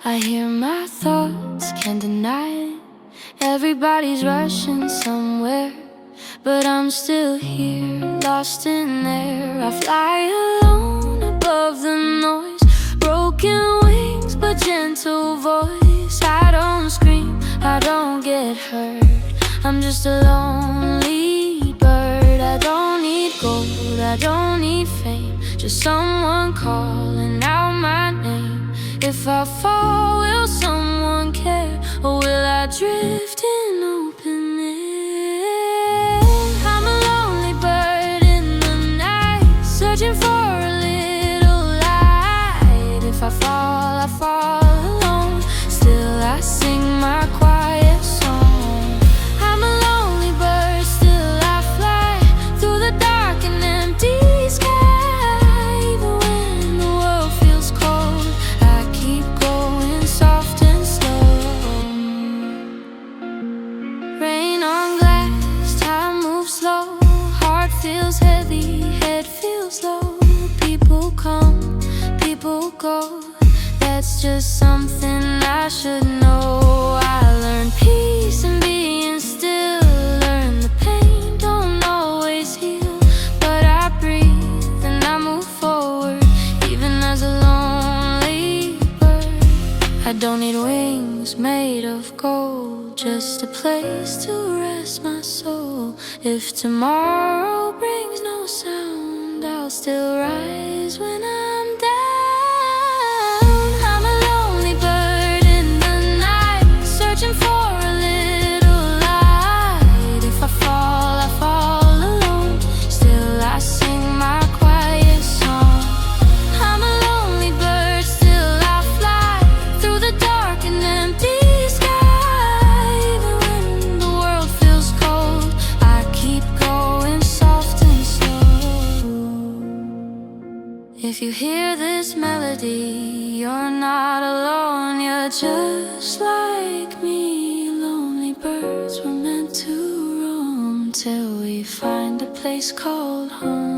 I hear my thoughts, can't deny it. Everybody's rushing somewhere, but I'm still here, lost in air. I fly alone above the noise, broken wings but gentle voice. I don't scream, I don't get hurt, I'm just a lonely bird. I don't need gold, I don't need fame, just someone calling out my name. If I fall, will someone care, or will I drift in open air? I'm a lonely bird in the night, searching for a little light. If I fall alone, still I sing my quiet song. I'm a lonely bird, still I fly through the dark and empty sky. Even when the world feels cold, I keep going soft and slow. Rain on glass, time moves slow, heart feels heavy, head feels low. People come, people go, that's just something I should know. I learned peace and being still, learn the pain don't always heal, but I breathe and I move forward, even as a lonely bird. I don't need wings made of gold, just a place to rest my soul. If tomorrow brings no sound, I'll still rise when I'm down. I'm a lonely bird in the night, searching for a little light. If I fall alone, still I sing my quiet song. I'm a lonely bird, still I fly through the dark and empty sky. Even when the world feels cold, I keep going soft and slow. If you hear this melody, you're not alone, you're just like me. Lonely birds were meant to roam till we find a place called home.